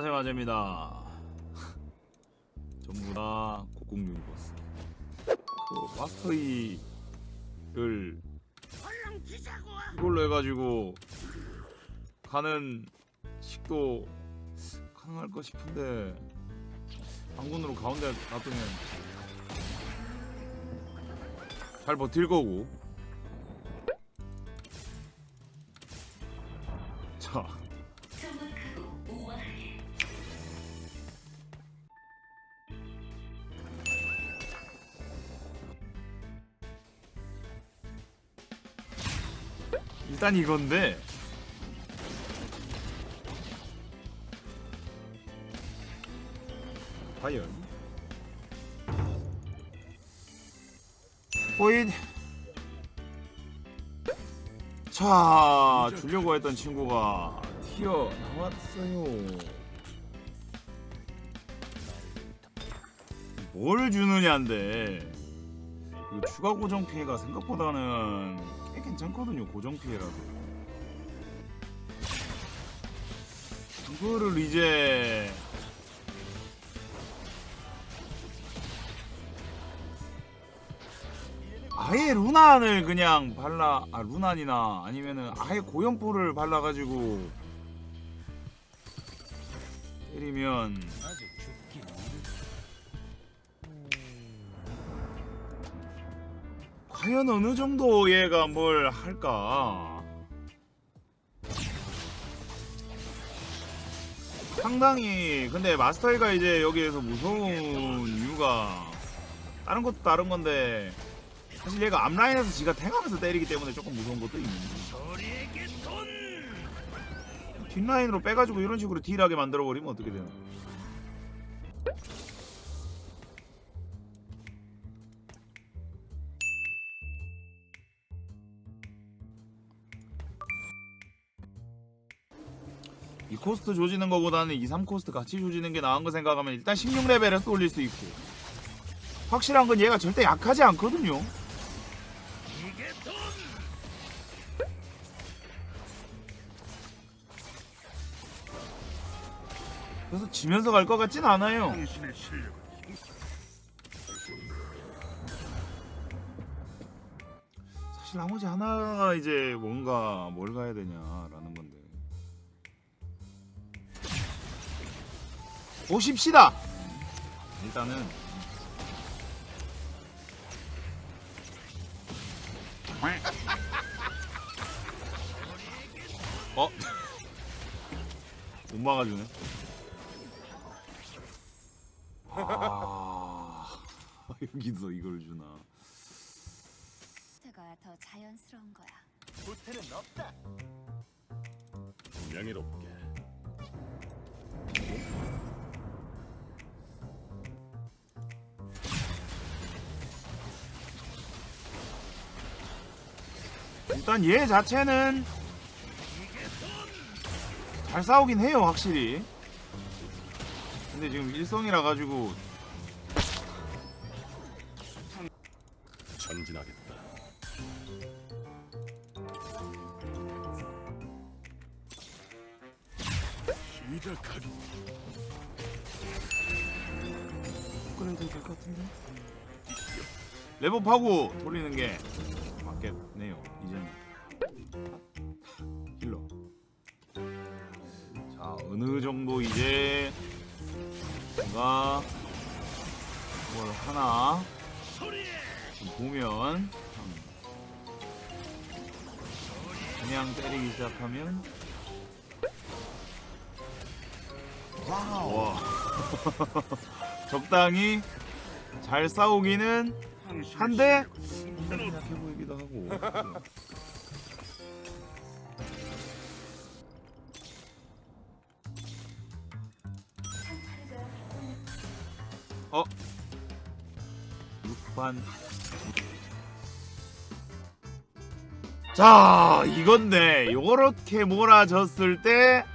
안녕하세요, 아재입니다. 전부 다 곡공 유니버스. 그 마스터 E를 이걸로 해가지고 가는 식도 가능할까 싶은데 당군으로 가운데 놔두면 잘 버틸 거고. 자. 일단 이건데 과연 호잇. 자, 주려고 했던 친구가 튀어나왔어요. 뭘 주느냐인데 이거 추가 고정 피해가 생각보다는 꽤 괜찮거든요. 고정 피해라도 그거를 이제 아예 루난을 그냥 발라, 루난이나 아니면은 아예 고연포를 발라가지고 때리면 과연 어느 정도 얘가 뭘 할까? 상당히. 근데 마스터이가 이제 여기에서 무서운 이유가 다른 것도 다른 건데 사실 얘가 앞라인에서 지가 탱하면서 때리기 때문에 조금 무서운 것도 있는데 뒷라인으로 빼가지고 이런 식으로 딜하게 만들어버리면 어떻게 되나? 이 코스트 조지는 거보다는 2, 3코스트 같이 조지는 게 나은 거 생각하면 일단 16레벨에서 올릴 수 있고, 확실한 건 얘가 절대 약하지 않거든요. 그래서 지면서 갈 것 같진 않아요. 사실 나머지 하나가 이제 뭔가 뭘 가야 되냐라는 건데 보십시다. 일단은 못 막아주네. 여기서 이걸 주나? 가 더 자연스러운 거야. 후퇴는 없다. 명예롭게. 일단 얘 자체는 잘 싸우긴 해요, 확실히. 근데 지금 일성이라 가지고 전진하겠다. 시작하리. 그래도 될 것 같은데. 레버하고 돌리는 게 맞겠네요. 이제는 힐러. 자, 어느 정도 이제 뭔가 뭘 하나 보면 그냥 때리기 시작하면 와. 적당히 잘 싸우기는 한데 약해 보이기도 하고. 어? 6반. 자, 이건데 요렇게 몰아졌을 때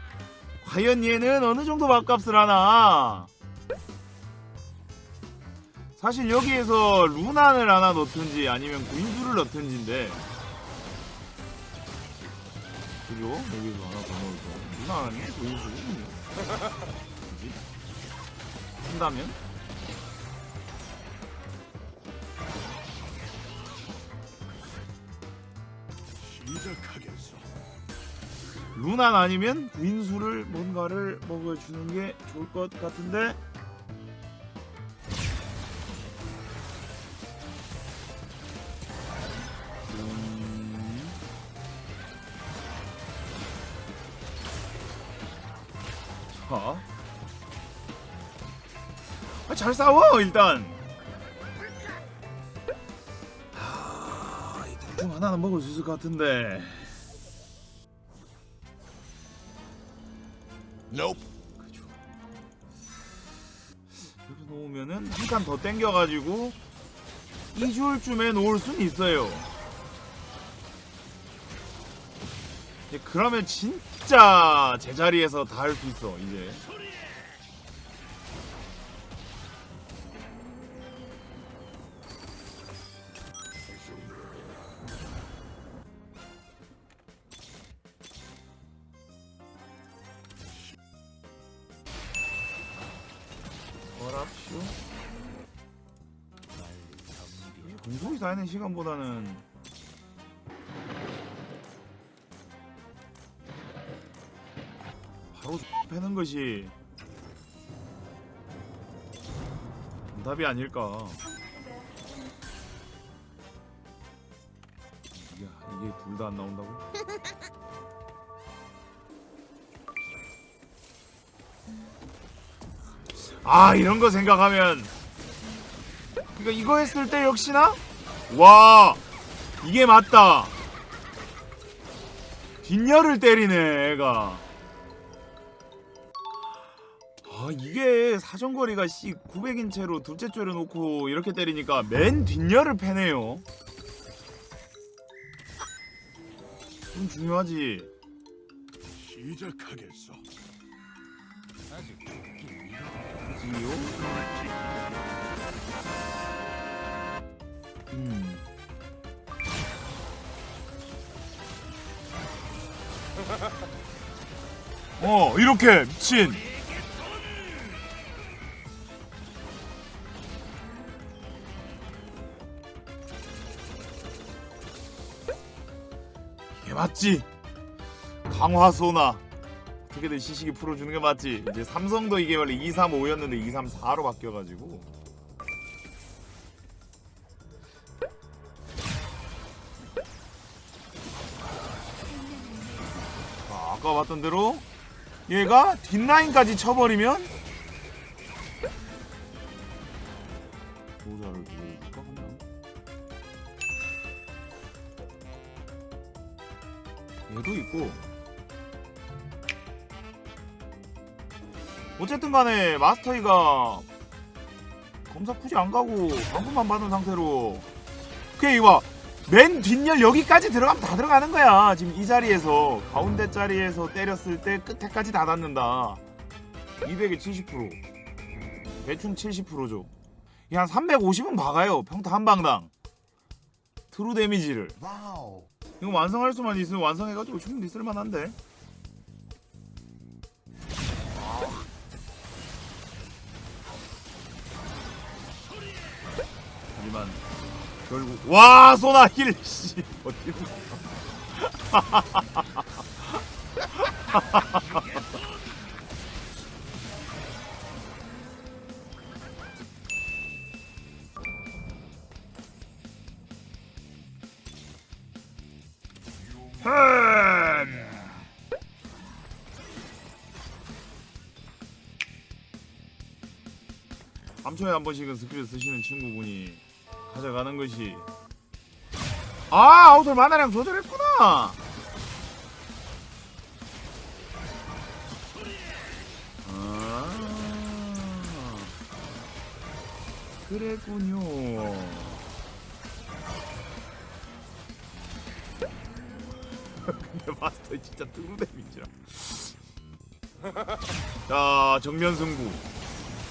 과연 얘는 어느 정도 밥값을 하나? 사실 여기에서 루난을 하나 넣든지 아니면 구인수를 넣든지인데, 그죠? 여기서 하나 더 넣어서 루난 아니면 구인수. 뭐지? 한다면? 시작하겠어. 루난 아니면 구인수를 뭔가를 먹어주는 게 좋을 것 같은데. 자, 잘 싸워 일단. 이 둘 중 하나는 먹을 수 있을 것 같은데. Nope. 그죠. 여기 놓으면은 한 칸 더 땡겨가지고 2줄쯤에 놓을 순 있어요. 그러면 진짜 제자리에서 다 할 수 있어 이제. 어랍쇼. 공속이 다니는 시간보다는 바로 패는 것이 정답이 아닐까. 이게 둘 다 안 나온다고? 아, 이런 거 생각하면 그러니까 이거 했을 때 역시나 와, 이게 맞다. 뒷열을 때리네 애가. 아, 이게 사정거리가 900인 채로 둘째 줄에 놓고 이렇게 때리니까 맨 뒷열을 패네요. 좀 중요하지. 시작하겠어. 아직 지요? 이렇게 미친. 이게 맞지? 강화소나 어떻게든 시식이 풀어주는 게 맞지. 이제 삼성도 이게 원래 235였는데 234로 바뀌어가지고. 아까 봤던 대로 얘가 뒷라인까지 쳐버리면 보호자를 누를까 그냥. 얘도 있고. 어쨌든 간에 마스터이가 검사 굳이 안 가고 방금만 받은 상태로 그냥 이거 봐. 맨 뒷열 여기까지 들어가면 다 들어가는 거야. 지금 이 자리에서 가운데 자리에서 때렸을 때 끝에까지 다 닿는다. 200에 70%, 대충 70%죠. 한 350은 박아요 평타 한 방당 트루 데미지를. 와우. 이거 완성할 수만 있으면 완성해가지고 충분히 쓸만한데. 하지만 결국 와 소나 힐 씨 어디로 암초에 한 번씩은 스킬을 쓰시는 친구분이 가져가는 것이. 아, 아웃솔 만화량 조절했구나. 그랬군요. 근데 마스터 진짜 트루 데미지라. 자, 정면 승부.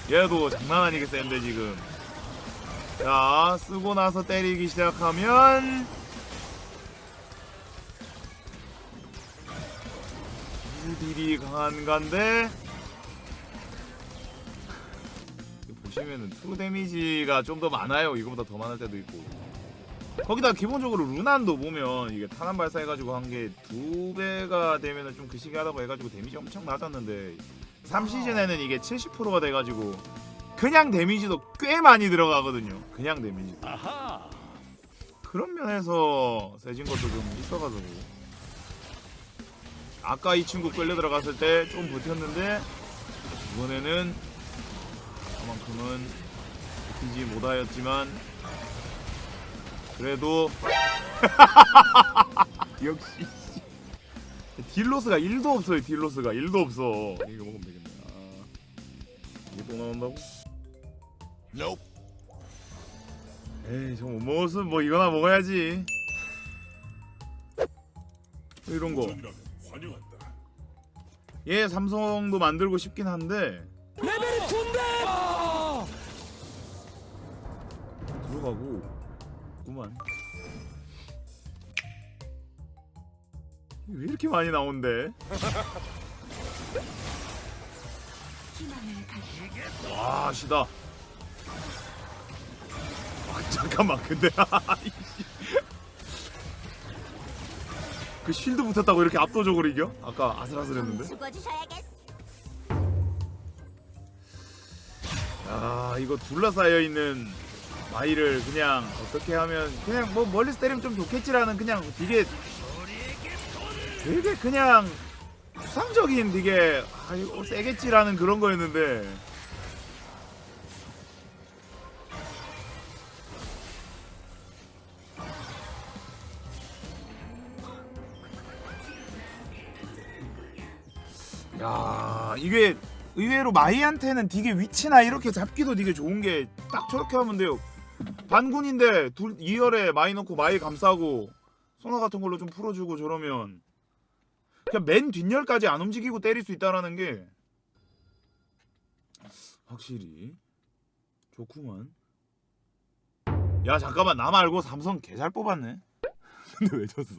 얘도 장난 아니게 센데 지금. 자, 쓰고 나서 때리기 시작하면 딜이 강한 간데 보시면은 투 데미지가 좀 더 많아요. 이거보다 더 많을 때도 있고. 거기다 기본적으로 루난도 보면 이게 탄환 발사해가지고 한 게 2배가 되면은 좀 그 시기하다고 해가지고 데미지 엄청 낮았는데 3시즌에는 이게 70%가 돼가지고 그냥 데미지도 꽤 많이 들어가거든요. 그냥 데미지. 아하. 그런 면에서 세진 것도 좀 있어가지고 아까 이 친구 끌려 들어갔을 때 좀 버텼는데 이번에는 그만큼은 버티지 못하였지만 그래도 역시 딜로스가 1도 없어요. 딜로스가 1도 없어. 이거 먹으면 되겠네. 이게 또 나온다고? Nope. 에이 저 못 먹었으면 뭐 이거나 먹어야지. 이런 거. 전이라면 환영한다. 얘 삼성도 만들고 싶긴 한데 레벨이 군대. 들어가고 구만. 왜 이렇게 많이 나온대? 희망을 가져. 와 시다. 잠깐만 근데 그 쉴드 붙었다고 이렇게 압도적으로 이겨? 아까 아슬아슬했는데. 죽어주셔야겠어. 아 이거 둘러싸여 있는 마이를 그냥 어떻게 하면 그냥 뭐 멀리서 때리면 좀 좋겠지라는 그냥 되게 그냥 추상적인 되게 아 이거 세겠지라는 그런 거였는데 야 이게 의외로 마이한테는 되게 위치나 이렇게 잡기도 되게 좋은 게 딱 저렇게 하면 돼요. 반군인데 2열에 마이 넣고 마이 감싸고 소나 같은 걸로 좀 풀어주고 저러면 그냥 맨 뒷열까지 안 움직이고 때릴 수 있다라는 게 확실히 좋구만. 야 잠깐만 나 말고 삼성 개 잘 뽑았네. 근데 왜 졌어?